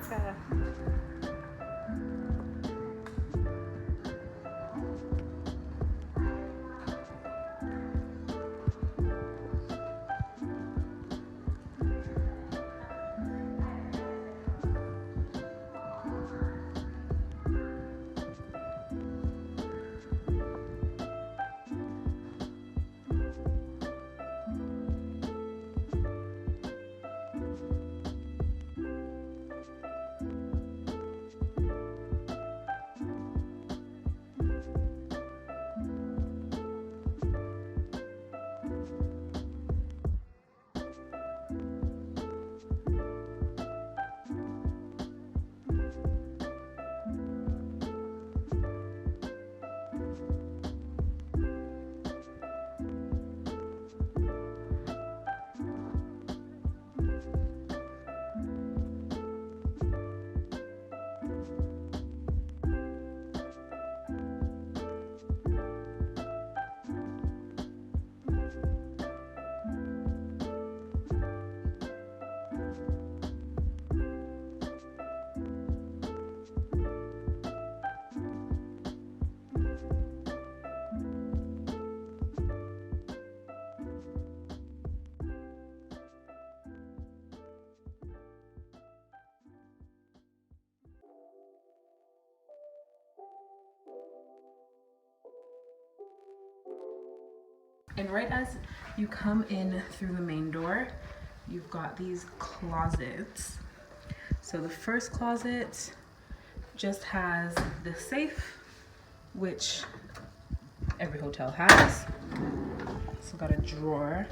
America. And right as you come in through the main door, you've got these closets. So the first closet just has the safe, which every hotel has. So got a drawer,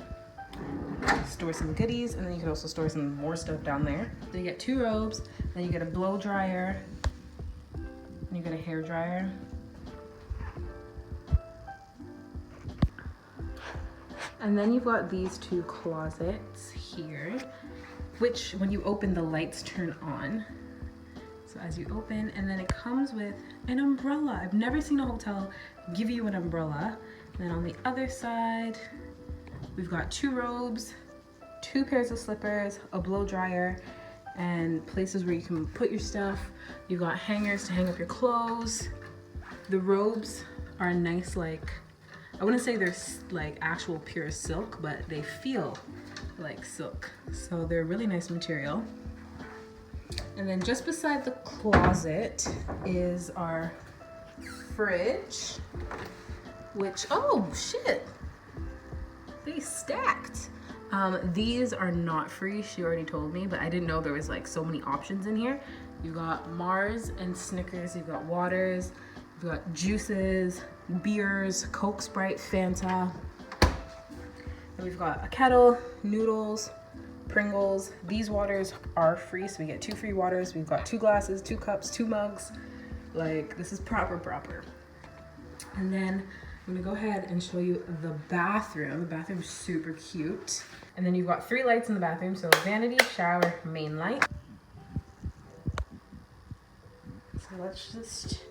store some goodies, and then you can also store some more stuff down there. Then you get 2 robes, then you get a blow dryer, and you get a hair dryer. And then you've got these 2 closets here, which when you open, the lights turn on. So as you open, and then it comes with an umbrella. I've never seen a hotel give you an umbrella. And then on the other side, we've got 2 robes, 2 pairs of slippers, a blow dryer, and places where you can put your stuff. You've got hangers to hang up your clothes. The robes are nice, like, I wouldn't say they're like actual pure silk, but they feel like silk. So they're really nice material. And then just beside the closet is our fridge, which, oh shit, they stacked. These are not free, she already told me, but I didn't know there was like so many options in here. You got Mars and Snickers, you've got waters, you've got juices, beers, Coke, Sprite, Fanta. And we've got a kettle, noodles, Pringles. These waters are free, so we get 2 free waters. We've got 2 glasses, 2 cups, 2 mugs. Like, this is proper. And then I'm gonna go ahead and show you the bathroom. The bathroom's super cute. And then you've got 3 lights in the bathroom, so vanity, shower, main light. So let's just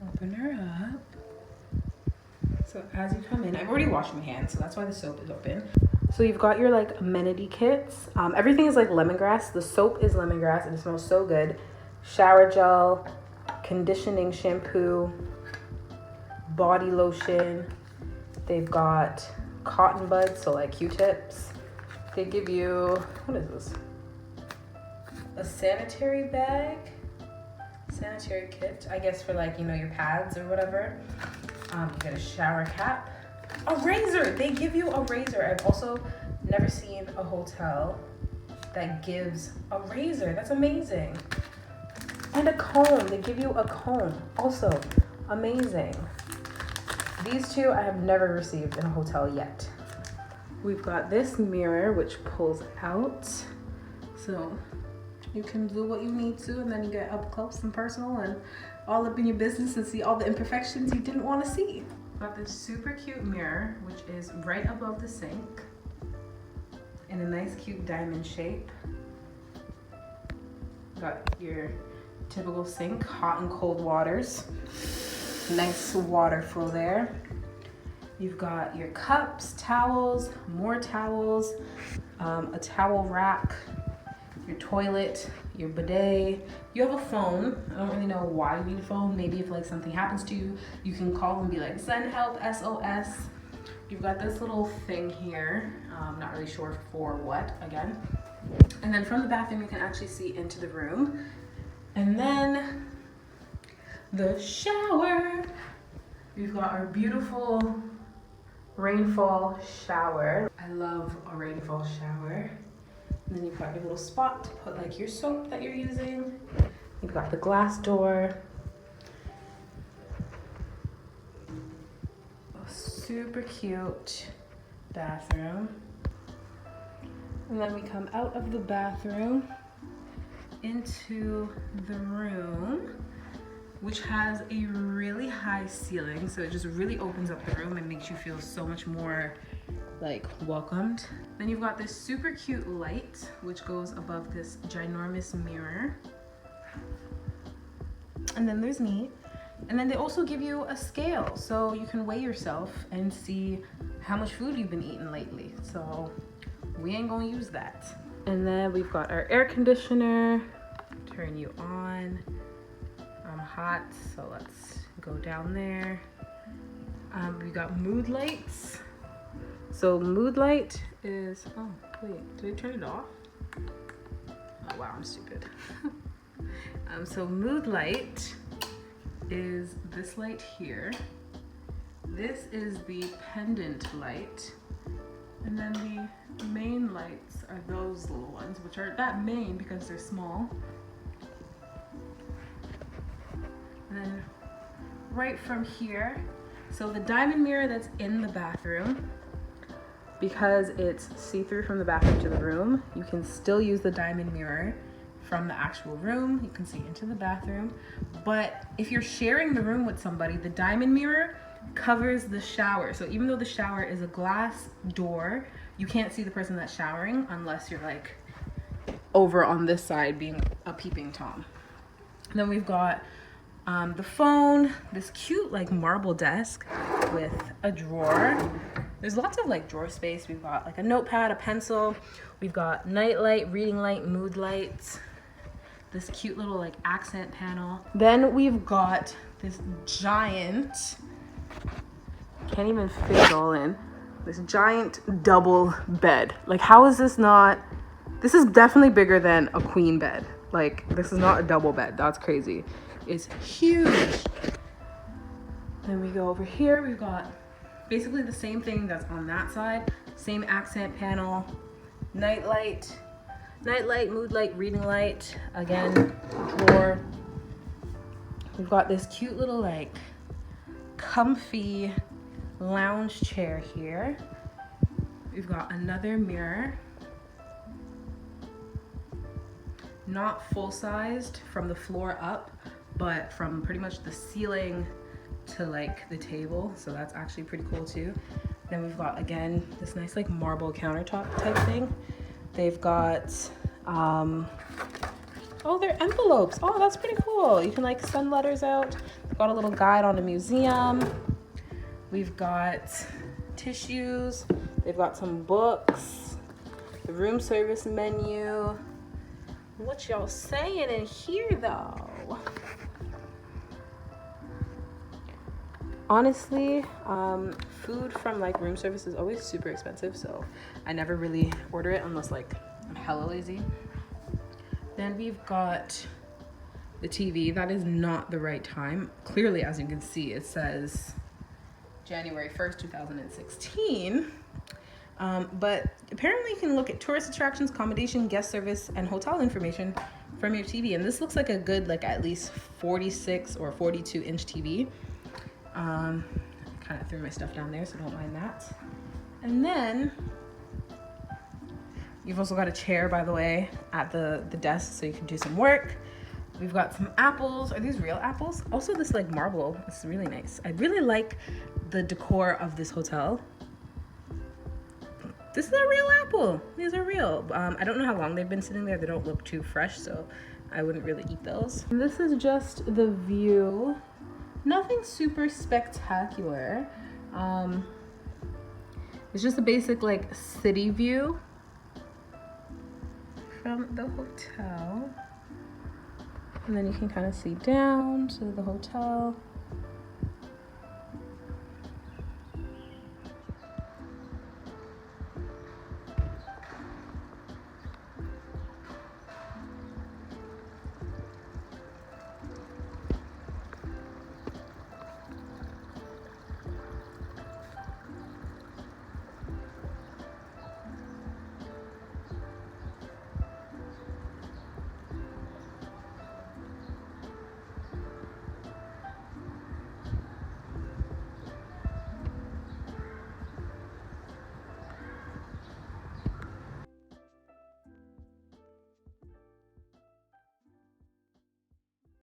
open her up. So as you come in, I've already washed my hands, so that's why the soap is open. So you've got your like amenity kits. Everything is like lemongrass. The soap is lemongrass and it smells so good. Shower gel, conditioning shampoo, body lotion. They've got cotton buds, so like Q-tips. They give you, what is this? A sanitary bag? Sanitary kit, I guess for like, you know, your pads or whatever. You get a shower cap. A razor! They give you a razor. I've also never seen a hotel that gives a razor. That's amazing. And a comb. They give you a comb. Also amazing. These 2 I have never received in a hotel yet. We've got this mirror which pulls out. So you can do what you need to, and then you get up close and personal and all up in your business and see all the imperfections you didn't want to see. Got this super cute mirror, which is right above the sink in a nice cute diamond shape. Got your typical sink, hot and cold waters. Nice water flow there. You've got your cups, towels, more towels, a towel rack, your toilet, your bidet. You have a phone. I don't really know why you need a phone. Maybe if like something happens to you, you can call and be like, send help, SOS. You've got this little thing here. Not really sure for what, again. And then from the bathroom, you can actually see into the room. And then the shower. We've got our beautiful rainfall shower. I love a rainfall shower. And then you've got your little spot to put like your soap that you're using. You've got the glass door. A super cute bathroom. And then we come out of the bathroom into the room, which has a really high ceiling. So it just really opens up the room and makes you feel so much more like welcomed. Then you've got this super cute light, which goes above this ginormous mirror. And then there's me. And then they also give you a scale, so you can weigh yourself and see how much food you've been eating lately. So we ain't gonna use that. And then we've got our air conditioner. Turn you on. I'm hot, so let's go down there. We got mood lights. So mood light is, oh wait, did I turn it off? Oh wow, I'm stupid. So mood light is this light here. This is the pendant light. And then the main lights are those little ones, which aren't that main because they're small. And then right from here, so the diamond mirror that's in the bathroom, because it's see-through from the bathroom to the room, you can still use the diamond mirror from the actual room. You can see into the bathroom. But if you're sharing the room with somebody, the diamond mirror covers the shower. So even though the shower is a glass door, you can't see the person that's showering unless you're like over on this side being a peeping Tom. And then we've got the phone, this cute like marble desk with a drawer. There's lots of like drawer space. We've got like a notepad, a pencil. We've got night light, reading light, mood lights. This cute little like accent panel. Then we've got this giant, can't even fit it all in, this giant double bed. Like how is this not, this is definitely bigger than a queen bed. Like this is not a double bed, that's crazy. It's huge. Then we go over here, we've got basically the same thing that's on that side. Same accent panel, night light, mood light, reading light. Again, drawer. We've got this cute little like comfy lounge chair here. We've got another mirror. Not full-sized from the floor up, but from pretty much the ceiling to like the table, so that's actually pretty cool too. Then we've got again this nice like marble countertop type thing. They've got oh, they're envelopes. Oh, that's pretty cool. You can like send letters out. They've got a little guide on a museum. We've got tissues. They've got some books, the room service menu. What y'all saying in here though? Honestly, food from like room service is always super expensive, so I never really order it unless like I'm hella lazy. Then we've got the TV. That is not the right time. Clearly, as you can see, it says January 1st, 2016. But apparently you can look at tourist attractions, accommodation, guest service, and hotel information from your TV. And this looks like a good, like at least 46 or 42 inch TV. I kind of threw my stuff down there, so don't mind that. And then you've also got a chair, by the way, at the desk, so you can do some work. We've got some apples. Are these real apples? Also, this like marble is really nice. I really like the decor of this hotel. This is a real apple. These are real. I don't know how long they've been sitting there. They don't look too fresh, so I wouldn't really eat those. And this is just the view. Nothing super spectacular. It's just a basic like city view from the hotel. And then you can kind of see down to the hotel.